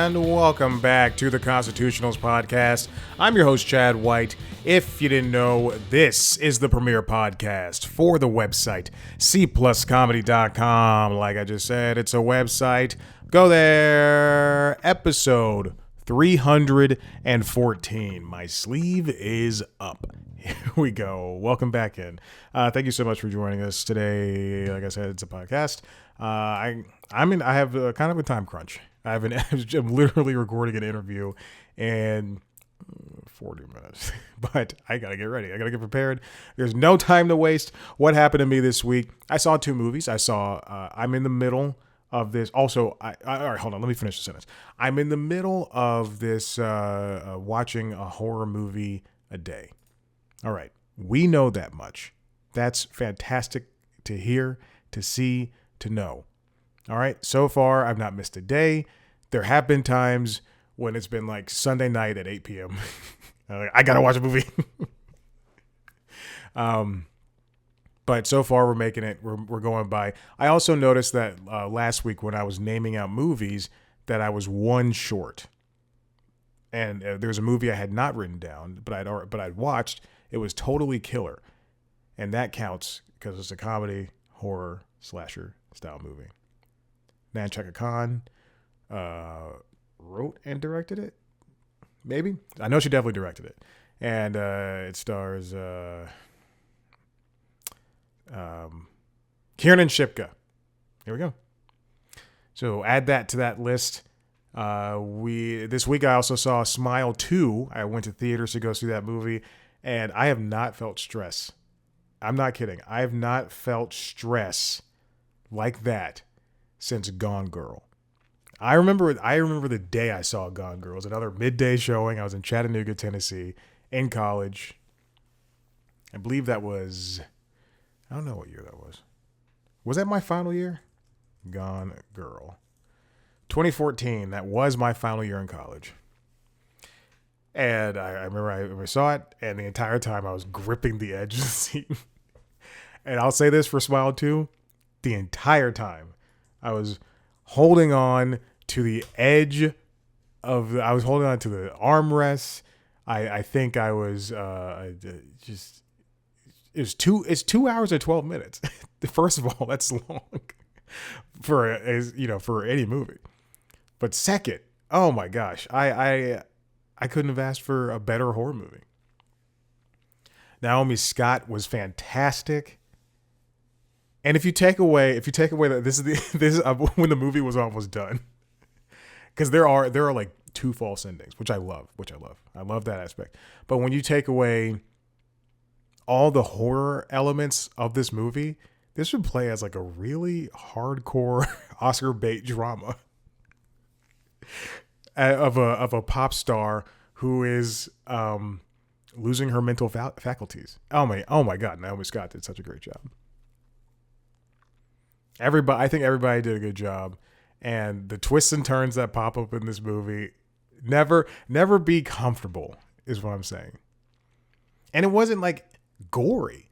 and welcome back to the Constitutionals Podcast. I'm your host, Chad White. If you didn't know, this is the premier podcast for the website, cpluscomedy.com. Like I just said, it's a website. Go there. Episode 314. My sleeve is up. Here we go. Welcome back in. Thank you so much for joining us today. Like I said, it's a podcast. I have kind of a time crunch. I'm literally recording an interview in 40 minutes, but I gotta get ready. I gotta get prepared. There's no time to waste. What happened to me this week? I saw two movies. I'm in the middle of this. Also, all right, hold on. Let me finish the sentence. I'm in the middle of this watching a horror movie a day. All right. We know that much. That's fantastic to hear, to see, to know. All right. So far, I've not missed a day. There have been times when it's been like Sunday night at 8 p.m. I got to watch a movie. But so far we're making it. We're going by. I also noticed that last week when I was naming out movies that I was one short. And there's a movie I had not written down, but I'd watched. It was Totally Killer. And that counts because it's a comedy, horror, slasher style movie. Nanchaka Khan wrote and directed it. Maybe. I know she definitely directed it. And it stars Kiernan Shipka. Here we go. So add that to that list. This week I also saw Smile 2. I went to theaters to go see that movie, and I have not felt stress. I'm not kidding. I have not felt stress like that since Gone Girl. I remember the day I saw Gone Girl. It was another midday showing. I was in Chattanooga, Tennessee, in college. I believe that was, I don't know what year that was. Was that my final year? Gone Girl. 2014. That was my final year in college. And I remember I saw it, and the entire time I was gripping the edge of the seat. And I'll say this for Smile 2. The entire time I was holding on to the edge I was holding on to the armrests. I think I was it's 2 hours and 12 minutes. First of all, that's long for any movie. But second, oh my gosh, I couldn't have asked for a better horror movie. Naomi Scott was fantastic. And if you take away that this is when the movie was almost done, because there are like two false endings, which I love. I love that aspect. But when you take away all the horror elements of this movie, this would play as like a really hardcore Oscar bait drama of a pop star who is losing her mental faculties. Oh my God, Naomi Scott did such a great job. I think everybody did a good job, and the twists and turns that pop up in this movie, never be comfortable is what I'm saying. And it wasn't like gory.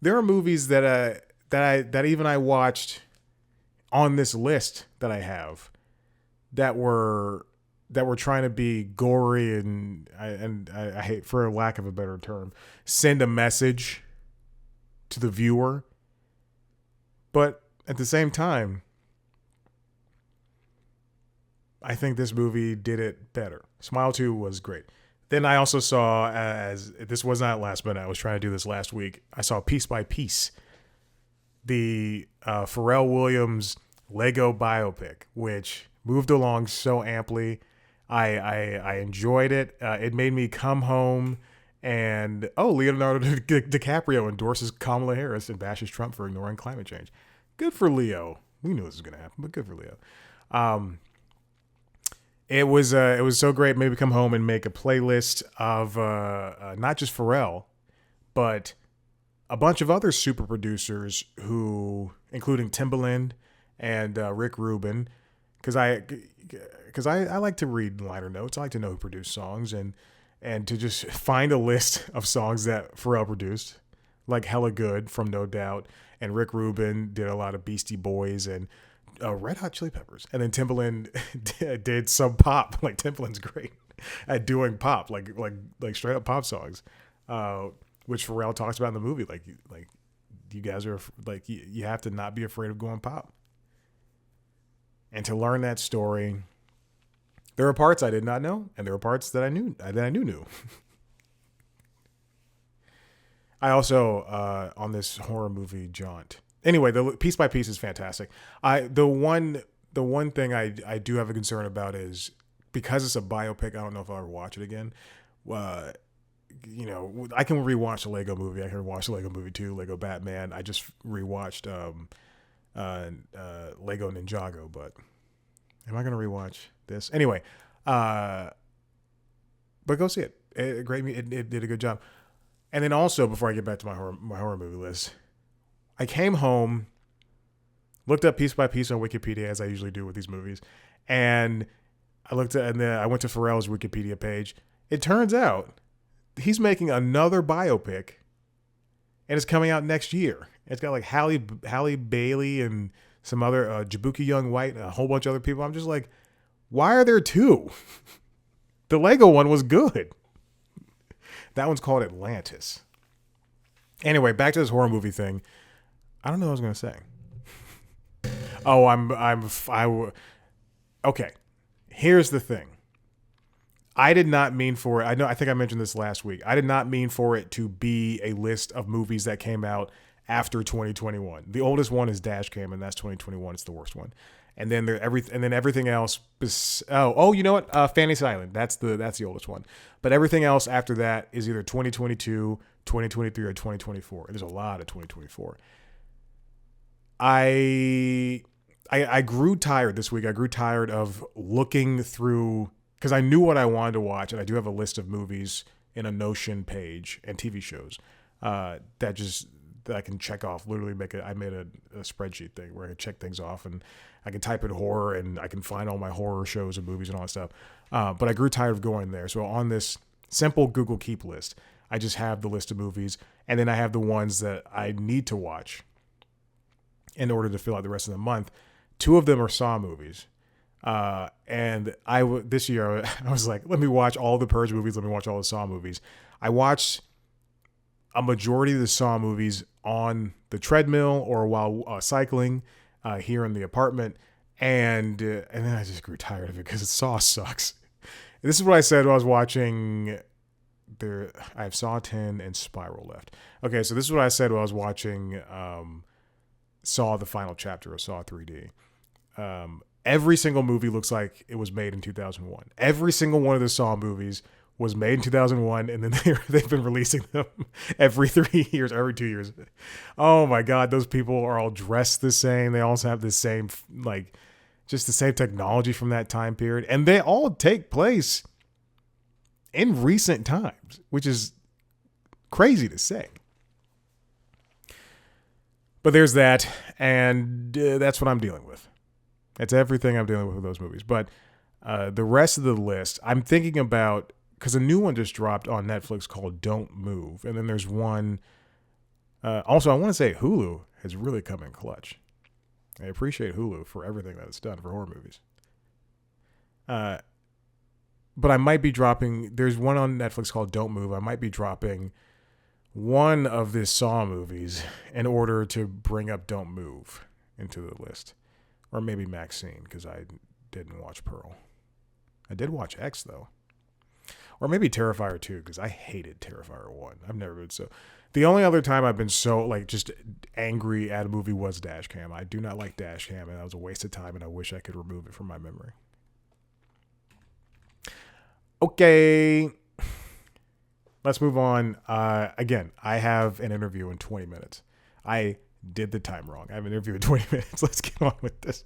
There are movies that even I watched on this list that I have that were trying to be gory and I hate, for lack of a better term, send a message to the viewer. But at the same time, I think this movie did it better. Smile 2 was great. Then I also saw, as this was not last minute, I was trying to do this last week, I saw Piece by Piece, the Pharrell Williams Lego biopic, which moved along so amply. I enjoyed it. It made me come home and, Leonardo DiCaprio endorses Kamala Harris and bashes Trump for ignoring climate change. Good for Leo. We knew this was going to happen, but good for Leo. It was so great. Maybe come home and make a playlist of not just Pharrell, but a bunch of other super producers who, including Timbaland and Rick Rubin, because I like to read liner notes. I like to know who produced songs and to just find a list of songs that Pharrell produced, like Hella Good from No Doubt, and Rick Rubin did a lot of Beastie Boys and Red Hot Chili Peppers, and then Timbaland did some pop. Like Timbaland's great at doing pop, like straight up pop songs, which Pharrell talks about in the movie. Like you guys are like you have to not be afraid of going pop. And to learn that story, there were parts I did not know, and there were parts that I knew. I also on this horror movie jaunt. Anyway, the piece by piece is fantastic. The one thing I do have a concern about is because it's a biopic. I don't know if I'll ever watch it again. I can rewatch the Lego Movie. I can watch the Lego Movie 2, Lego Batman. I just rewatched Lego Ninjago, but am I gonna rewatch this anyway? But go see it. It did a good job. And then also, before I get back to my horror movie list, I came home, looked up piece by piece on Wikipedia as I usually do with these movies, and I went to Pharrell's Wikipedia page. It turns out he's making another biopic, and it's coming out next year. It's got like Halle Bailey and some other Jabuki Young White and a whole bunch of other people. I'm just like, why are there two? The Lego one was good. That one's called Atlantis. Anyway, back to this horror movie thing. I don't know what I was gonna say. Okay. Here's the thing. I did not mean for it. I think I mentioned this last week. I did not mean for it to be a list of movies that came out after 2021. The oldest one is Dashcam, and that's 2021. It's the worst one. And then everything else. You know what? Fantasy Island. That's the oldest one. But everything else after that is either 2022, 2023, or 2024. There's a lot of 2024. I grew tired this week. I grew tired of looking through, because I knew what I wanted to watch, and I do have a list of movies in a Notion page and TV shows that I can check off. Literally I made a spreadsheet thing where I can check things off, and I can type in horror and I can find all my horror shows and movies and all that stuff. But I grew tired of going there. So on this simple Google Keep list, I just have the list of movies, and then I have the ones that I need to watch in order to fill out the rest of the month. 2 of them are Saw movies. And this year I was like, let me watch all the Purge movies. Let me watch all the Saw movies. I watched a majority of the Saw movies on the treadmill or while cycling here in the apartment. And then I just grew tired of it because Saw sucks. This is what I said when I was watching I have Saw 10 and Spiral left. Okay. So this is what I said when I was watching, Saw the final chapter of Saw 3D. Every single movie looks like it was made in 2001. Every single one of the Saw movies was made in 2001, and then they've been releasing them every 3 years, every 2 years. Oh my God, those people are all dressed the same. They also have the same, just the same technology from that time period. And they all take place in recent times, which is crazy to say. But there's that, and that's what I'm dealing with. That's everything I'm dealing with those movies. But the rest of the list, I'm thinking about, because a new one just dropped on Netflix called Don't Move. And then there's one, also I want to say Hulu has really come in clutch. I appreciate Hulu for everything that it's done for horror movies. But I might be dropping, there's one on Netflix called Don't Move. I might be dropping one of the Saw movies in order to bring up Don't Move into the list. Or maybe Maxine, because I didn't watch Pearl. I did watch X, though. Or maybe Terrifier 2, because I hated Terrifier 1. I've never been so... The only other time I've been so, just angry at a movie was Dashcam. I do not like Dashcam, and that was a waste of time, and I wish I could remove it from my memory. Okay. Let's move on. Again, I have an interview in 20 minutes. I did the time wrong. I have an interview in 20 minutes. Let's get on with this.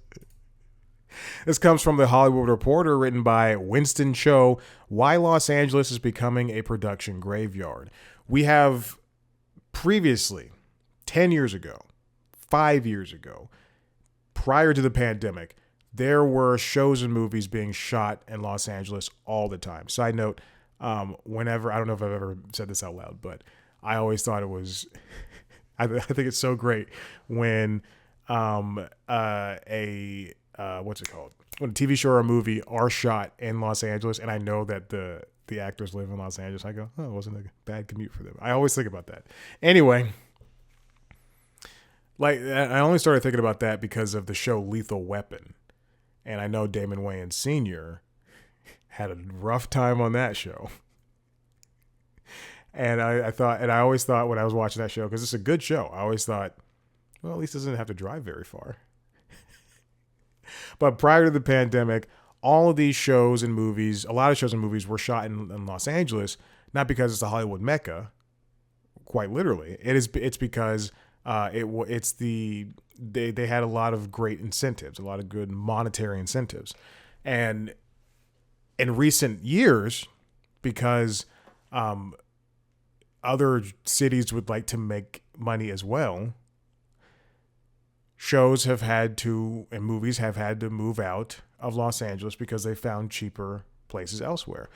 This comes from The Hollywood Reporter, written by Winston Cho. Why Los Angeles is Becoming a Production Graveyard. We have previously, 10 years ago, 5 years ago, prior to the pandemic, there were shows and movies being shot in Los Angeles all the time. Side note, whenever, I don't know if I've ever said this out loud, but I always thought it was, I think it's so great when what's it called? When a TV show or a movie are shot in Los Angeles, and I know that the actors live in Los Angeles, I go, oh, it wasn't a bad commute for them. I always think about that. Anyway, like I only started thinking about that because of the show Lethal Weapon, and I know Damon Wayans Sr. had a rough time on that show. And I thought, and I always thought when I was watching that show, because it's a good show, I always thought, well, at least it doesn't have to drive very far. But prior to the pandemic, all of these shows and movies, a lot of shows and movies were shot in Los Angeles, not because it's the Hollywood Mecca, quite literally. It's because they had a lot of great incentives, a lot of good monetary incentives. And in recent years, because other cities would like to make money as well, shows have had to, and movies have had to move out of Los Angeles because they found cheaper places elsewhere.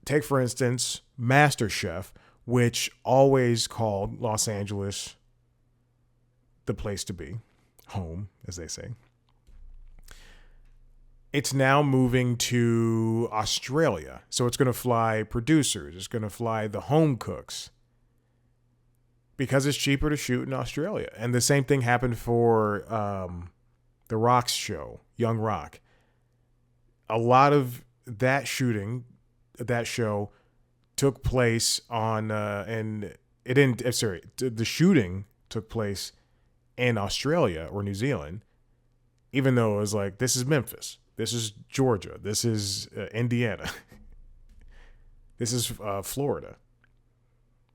Take, for instance, MasterChef, which always called Los Angeles the place to be, home, as they say. It's now moving to Australia. So it's going to fly producers. It's going to fly the home cooks because it's cheaper to shoot in Australia. And the same thing happened for The Rock's show, Young Rock. A lot of that shooting, that show, took place on, and it didn't, sorry, the shooting took place in Australia or New Zealand, even though it was like, this is Memphis. This is Georgia. This is Indiana. This is Florida.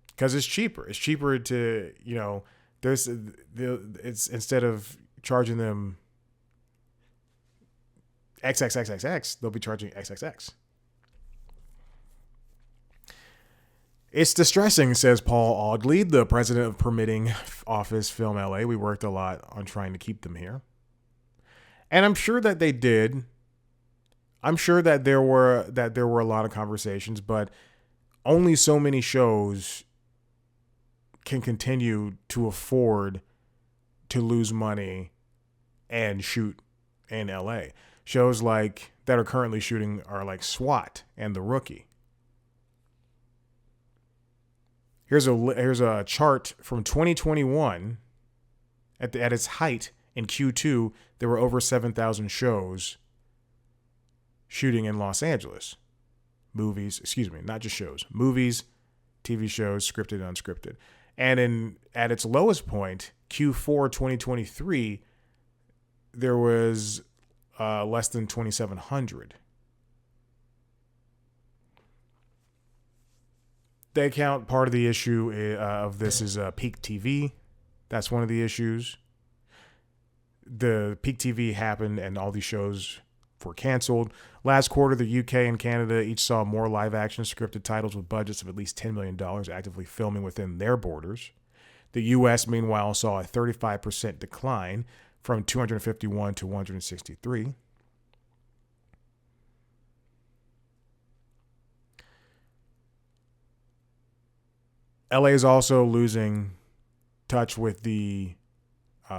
Because it's cheaper. It's cheaper to, it's instead of charging them XXXXX, they'll be charging XXX. It's distressing, says Paul Audley, the president of Permitting Office Film LA. We worked a lot on trying to keep them here. And I'm sure that they did. I'm sure that there were a lot of conversations, but only so many shows can continue to afford to lose money and shoot in LA. Shows like that are currently shooting are like SWAT and The Rookie. Here's a chart from 2021. At its height in Q2, there were over 7,000 shows shooting in Los Angeles. Movies, not just shows. Movies, TV shows, scripted and unscripted. And at its lowest point, Q4 2023, there was less than 2,700. They count part of the issue of this is peak TV. That's one of the issues. The peak TV happened and all these shows were canceled. Last quarter, the UK and Canada each saw more live action scripted titles with budgets of at least $10 million actively filming within their borders. The US, meanwhile, saw a 35% decline from 251 to 163. LA is also losing touch with the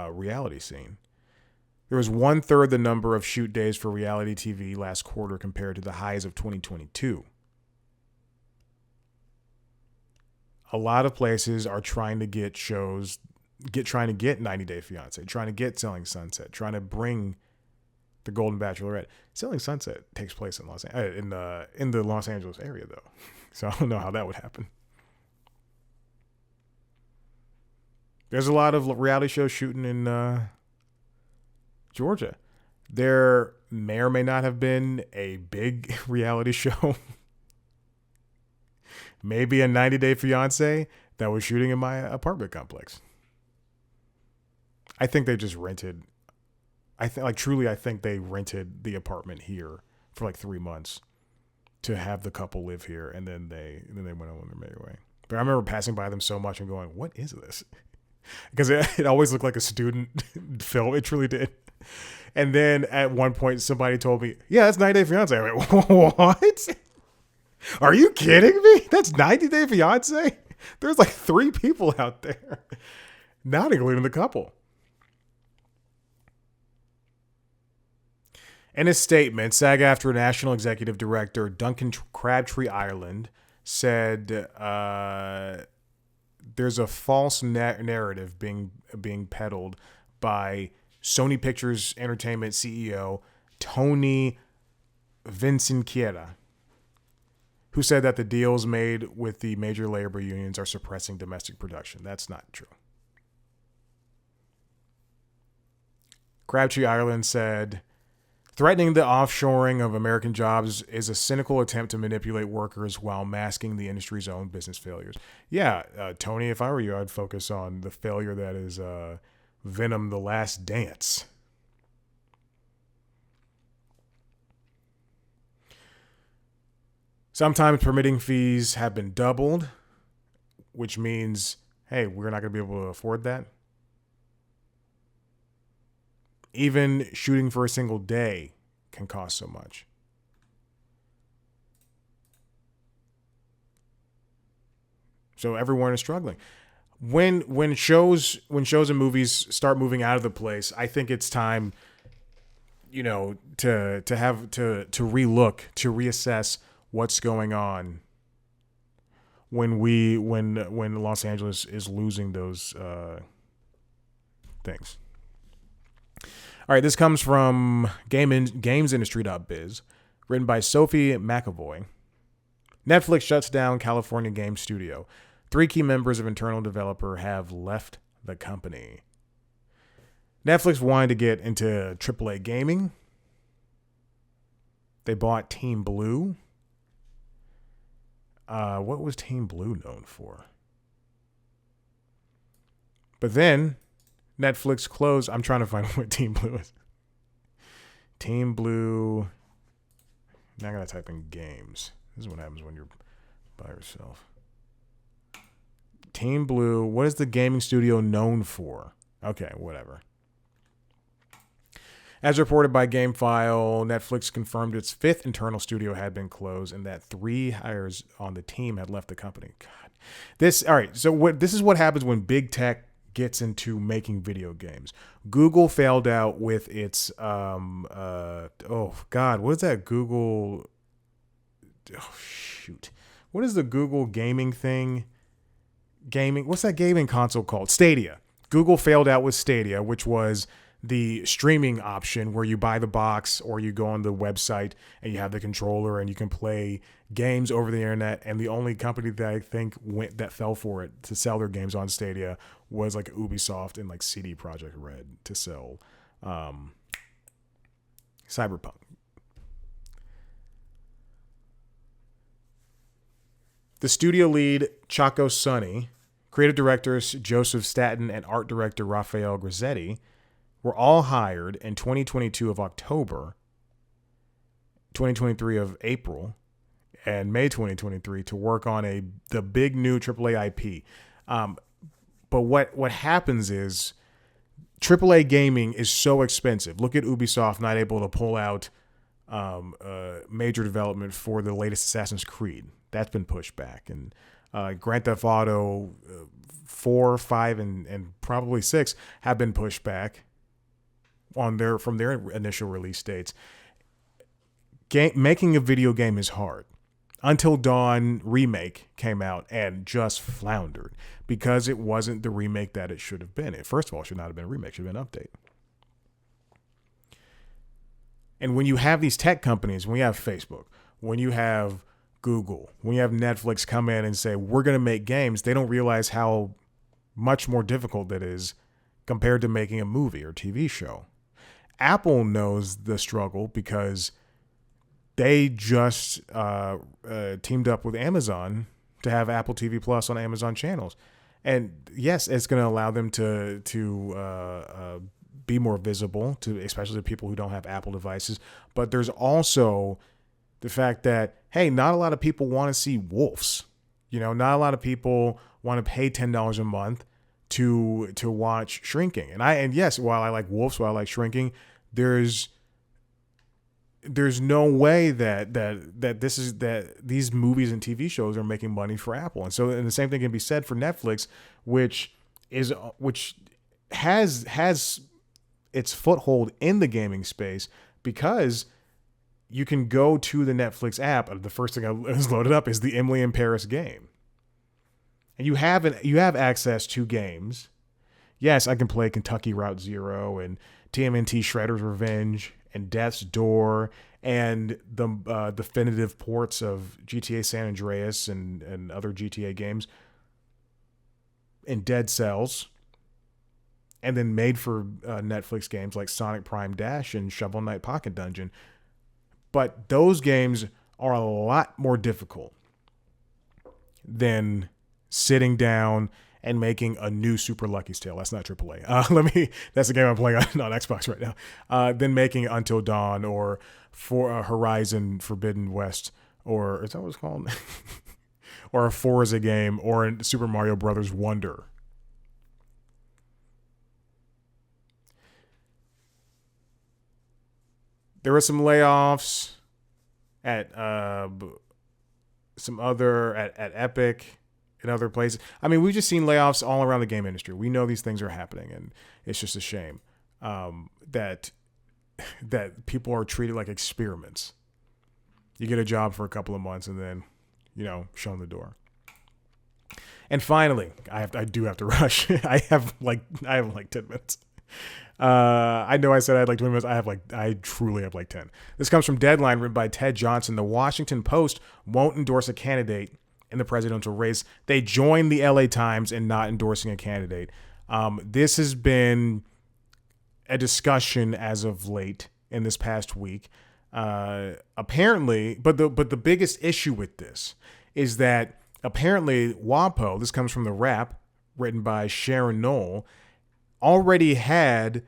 reality scene. There was 1/3 the number of shoot days for reality TV last quarter compared to the highs of 2022. A lot of places are trying to get shows, trying to get 90 Day Fiance, trying to get Selling Sunset, trying to bring the Golden Bachelorette. Selling Sunset takes place in in the Los Angeles area though, so I don't know how that would happen. There's a lot of reality shows shooting in Georgia. There may or may not have been a big reality show. Maybe a 90 Day Fiance that was shooting in my apartment complex. I think they just rented. I think they rented the apartment here for like 3 months to have the couple live here, and then they went on their merry way. But I remember passing by them so much and going, "What is this?" Because it always looked like a student film. It truly did. And then at one point, somebody told me, "Yeah, that's 90 Day Fiance." I went, "What? Are you kidding me? That's 90 Day Fiance?" There's like 3 people out there, not including the couple. In a statement, SAG-AFTRA National Executive Director Duncan Crabtree Ireland said there's a false narrative being peddled by Sony Pictures Entertainment CEO Tony Vinciquerra, who said that the deals made with the major labor unions are suppressing domestic production. That's not true. Crabtree Ireland said, threatening the offshoring of American jobs is a cynical attempt to manipulate workers while masking the industry's own business failures. Yeah, Tony, if I were you, I'd focus on the failure that is Venom: The Last Dance. Sometimes permitting fees have been doubled, which means, hey, we're not going to be able to afford that. Even shooting for a single day can cost so much. So everyone is struggling. When shows and movies start moving out of the place, I think it's time, to relook, to reassess what's going on when Los Angeles is losing those things. All right, this comes from GamesIndustry.biz, written by Sophie McAvoy. Netflix shuts down California game studio. 3 key members of internal developer have left the company. Netflix wanted to get into AAA gaming. They bought Team Blue. What was Team Blue known for? But then Netflix closed. I'm trying to find what Team Blue is. Team Blue. Now I gotta type in games. This is what happens when you're by yourself. Team Blue. What is the gaming studio known for? Okay, whatever. As reported by GameFile, Netflix confirmed its 5th internal studio had been closed and that 3 hires on the team had left the company. God. This is what happens when big tech gets into making video games. Google failed out with its what is that Google? Oh shoot, what is the Google gaming thing? What's that gaming console called? Stadia. Google failed out with Stadia, which was the streaming option where you buy the box or you go on the website and you have the controller and you can play games over the internet. And the only company that I think that fell for it to sell their games on Stadia was like Ubisoft and like CD Projekt Red to sell Cyberpunk. The studio lead, Chaco Sonny, creative directors Joseph Staten, and art director Raphael Grazzetti were all hired in 2022 of October, 2023 of April, and May 2023 to work on the big new AAA IP. But what happens is AAA gaming is so expensive. Look at Ubisoft not able to pull out major development for the latest Assassin's Creed. That's been pushed back. And Grand Theft Auto 4, 5, and probably 6 have been pushed back from their initial release dates. Making a video game is hard. Until Dawn remake came out and just floundered because it wasn't the remake that it should have been. First of all, it should not have been a remake, it should have been an update. And when you have these tech companies, when you have Facebook, when you have Google, when you have Netflix come in and say, we're going to make games, they don't realize how much more difficult that is compared to making a movie or TV show. Apple knows the struggle because they just teamed up with Amazon to have Apple TV Plus on Amazon channels. And yes, it's going to allow them to be more visible to especially the people who don't have Apple devices. But there's also the fact that, hey, not a lot of people want to see Wolves. Not a lot of people want to pay $10 a month to watch Shrinking. And yes, while I like Wolves, while I like Shrinking, there's no way that these movies and TV shows are making money for Apple. And the same thing can be said for Netflix, which has its foothold in the gaming space because you can go to the Netflix app. The first thing I was loaded up is the Emily in Paris game. And you have access to games. Yes, I can play Kentucky Route Zero and TMNT Shredder's Revenge and Death's Door and the definitive ports of GTA San Andreas and other GTA games and Dead Cells, and then made for Netflix games like Sonic Prime Dash and Shovel Knight Pocket Dungeon. But those games are a lot more difficult than sitting down and making a new Super Lucky's Tale. That's not AAA. That's the game I'm playing on Xbox right now. Then making Until Dawn or for Horizon Forbidden West, or is that what it's called? Or a Forza game, or a Super Mario Brothers Wonder. There were some layoffs at at Epic and other places. I mean, we've just seen layoffs all around the game industry. We know these things are happening, and it's just a shame that people are treated like experiments. You get a job for a couple of months and then, shown the door. And finally, I do have to rush. I have like 10 minutes. I know I said I had like 20 minutes. I truly have like 10. This comes from Deadline, written by Ted Johnson. The Washington Post won't endorse a candidate in the presidential race. They joined the LA Times in not endorsing a candidate. This has been a discussion as of late in this past week. Apparently, but the biggest issue with this is that apparently WaPo, this comes from The Wrap, written by Sharon Knoll, already had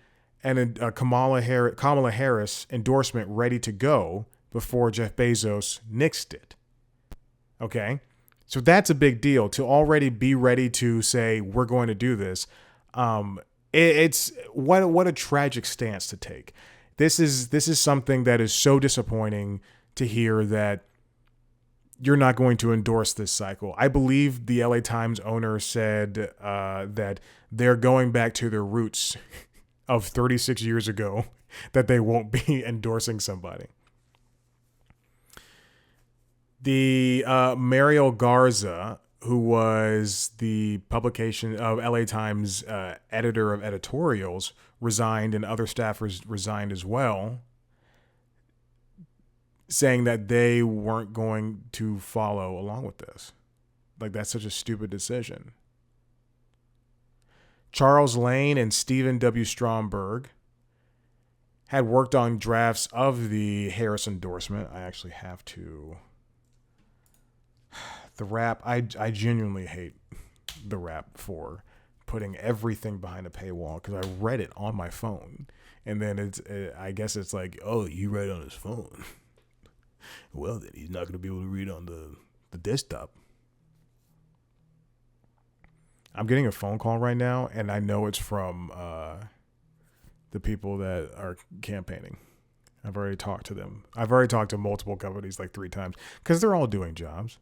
a Kamala Harris endorsement ready to go before Jeff Bezos nixed it. Okay? So that's a big deal, to already be ready to say, we're going to do this. It's what a tragic stance to take. This is something that is so disappointing to hear, that you're not going to endorse this cycle. I believe the LA Times owner said that they're going back to their roots of 36 years ago, that they won't be endorsing somebody. The Mariel Garza, who was the publication of LA Times editor of editorials, resigned, and other staffers resigned as well, saying that they weren't going to follow along with this. Like, that's such a stupid decision. Charles Lane and Stephen W. Stromberg had worked on drafts of the Harris endorsement. I actually have to... The Wrap, I genuinely hate The Wrap for putting everything behind a paywall, because I read it on my phone. And then I guess it's like, oh, you read it on his phone. Well, then he's not going to be able to read on the desktop. I'm getting a phone call right now, and I know it's from the people that are campaigning. I've already talked to them. I've already talked to multiple companies like 3 times, because they're all doing jobs.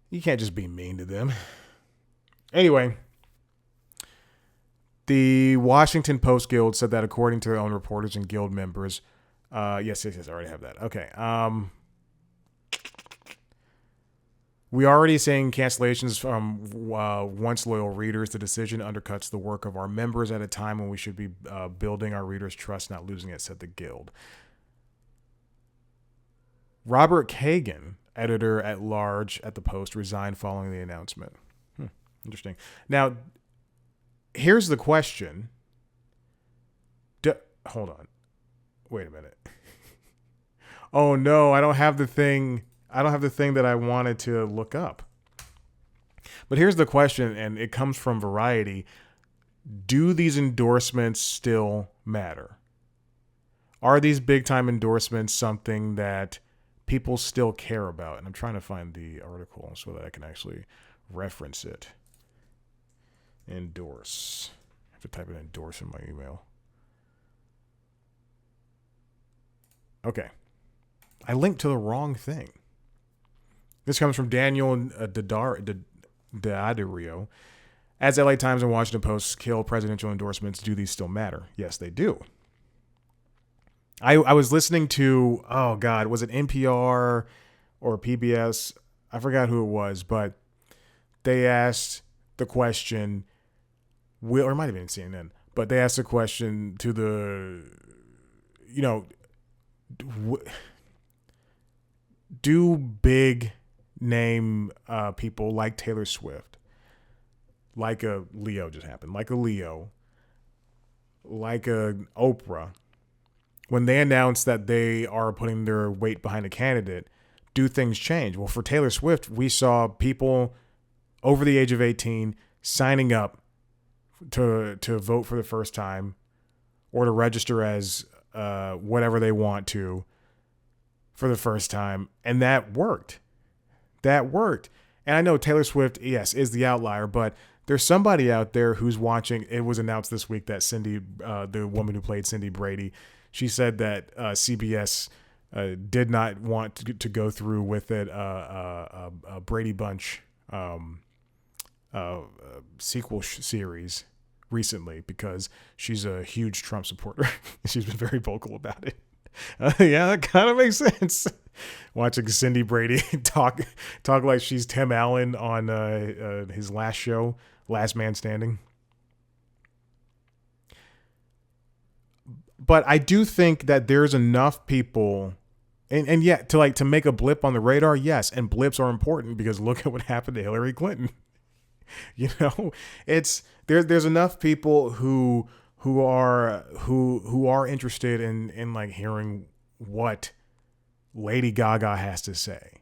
You can't just be mean to them. Anyway, the Washington Post Guild said that according to their own reporters and guild members, yes, I already have that. Okay. We already seeing cancellations from once loyal readers. The decision undercuts the work of our members at a time when we should be building our readers' trust, not losing it, said the guild. Robert Kagan, editor at large at the Post, resigned following the announcement. Interesting. Now, here's the question. Hold on. Wait a minute. Oh no, I don't have the thing that I wanted to look up. But here's the question, and it comes from Variety. Do these endorsements still matter? Are these big time endorsements something that people still care about? And I'm trying to find the article so that I can actually reference it. Endorse. I have to type in endorse in my email. Okay. I linked to the wrong thing. This comes from Daniel D'Addario. As LA Times and Washington Post kill presidential endorsements, do these still matter? Yes, they do. I was listening to, oh God, was it NPR or PBS? I forgot who it was, but they asked the question, or it might have been CNN, but they asked the question to the, you know, do big name people like Taylor Swift, like a Leo just happened, like a Leo, like a Oprah, when they announce that they are putting their weight behind a candidate, do things change? Well, for Taylor Swift, we saw people over the age of 18 signing up to vote for the first time or to register as whatever they want to for the first time. And that worked. That worked. And I know Taylor Swift, yes, is the outlier, but there's somebody out there who's watching. It was announced this week that Cindy, the woman who played Cindy Brady, she said that CBS did not want to go through with it, a Brady Bunch sequel series recently because she's a huge Trump supporter. She's been very vocal about it. Yeah, that kind of makes sense. Watching Cindy Brady talk like she's Tim Allen on his last show, Last Man Standing. But I do think that there's enough people, and yet to make a blip on the radar, yes, and blips are important because look at what happened to Hillary Clinton. You know, it's there's enough people who are interested in like hearing what Lady Gaga has to say,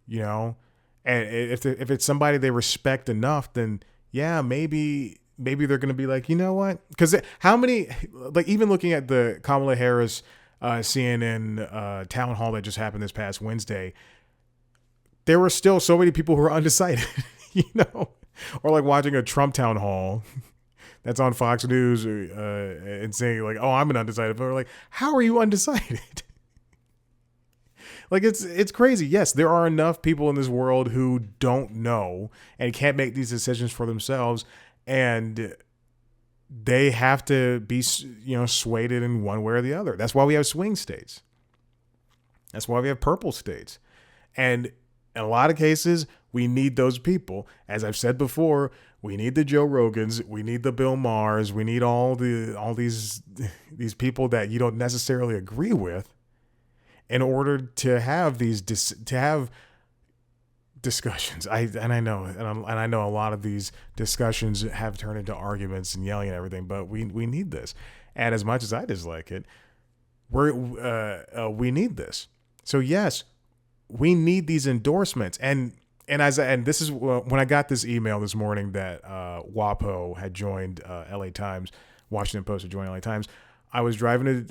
you know, and if it's somebody they respect enough, then yeah, maybe they're going to be like, you know what? Because how many, like even looking at the Kamala Harris CNN town hall that just happened this past Wednesday, there were still so many people who were undecided, you know, or like watching a Trump town hall that's on Fox News and saying like, oh, I'm an undecided voter. Like, how are you undecided? Like it's crazy. Yes, there are enough people in this world who don't know and can't make these decisions for themselves, and they have to be, you know, swayed in one way or the other. That's why we have swing states. That's why we have purple states, and in a lot of cases, we need those people. As I've said before, we need the Joe Rogans, we need the Bill Maher's, we need all these people that you don't necessarily agree with, in order to have discussions. I know a lot of these discussions have turned into arguments and yelling and everything, but we need this. And as much as I dislike it, we need this. So yes, we need these endorsements. And this is when I got this email this morning that WaPo had joined LA Times, Washington Post had joined LA Times. I was driving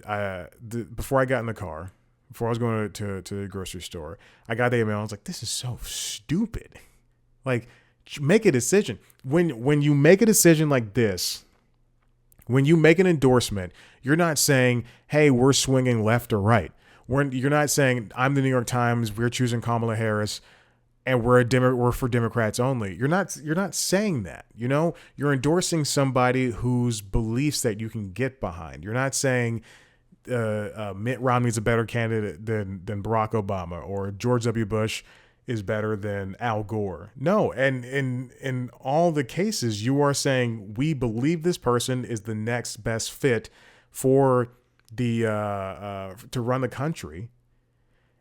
before I got in the car. Before I was going to the grocery store, I got the email. I was like, this is so stupid. Like, make a decision. When you make a decision like this, when you make an endorsement, you're not saying, hey, we're swinging left or right. You're not saying, I'm the New York Times, we're choosing Kamala Harris, and we're for Democrats only. You're not saying that. You know, you're endorsing somebody whose beliefs that you can get behind. You're not saying Mitt Romney's a better candidate than Barack Obama, or George W. Bush is better than Al Gore. No, and in all the cases, you are saying we believe this person is the next best fit for the to run the country,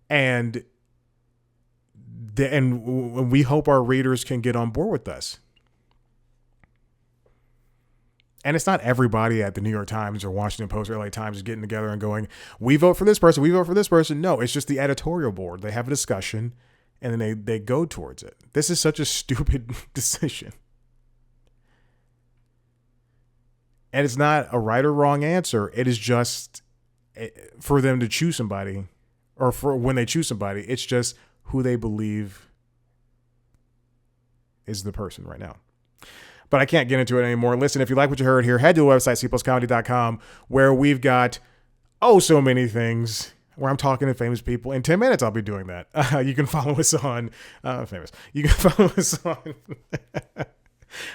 and we hope our readers can get on board with us. And it's not everybody at the New York Times or Washington Post or LA Times is getting together and going, we vote for this person, we vote for this person. No, it's just the editorial board. They have a discussion and then they go towards it. This is such a stupid decision. And it's not a right or wrong answer. It is just for them to choose somebody, or for when they choose somebody, it's just who they believe is the person right now. But I can't get into it anymore. Listen, if you like what you heard here, head to the website, cpluscomedy.com, where we've got so many things where I'm talking to famous people. In 10 minutes, I'll be doing that. You can follow us on famous. You can follow us on.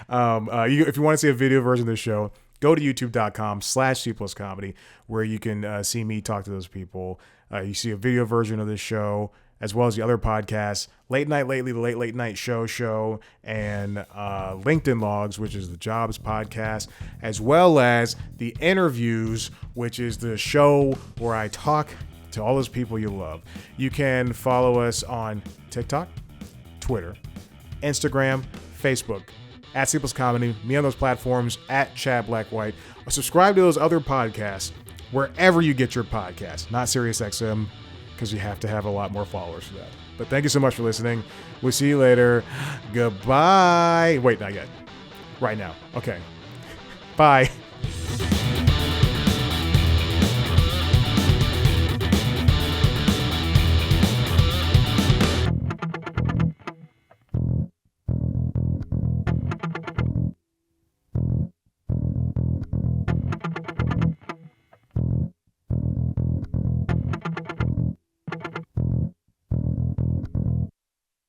If you want to see a video version of the show, go to youtube.com/C plus comedy, where you can see me talk to those people. You see a video version of this show, as well as the other podcasts, Late Night Lately, the Late Night Show, and LinkedIn Logs, which is the Jobs podcast, as well as the Interviews, which is the show where I talk to all those people you love. You can follow us on TikTok, Twitter, Instagram, Facebook, at C Plus Comedy, me on those platforms, at Chad Blackwhite, or subscribe to those other podcasts wherever you get your podcasts, not SiriusXM, because you have to have a lot more followers for that. But thank you so much for listening. We'll see you later. Goodbye. Wait, not yet. Right now. Okay. Bye.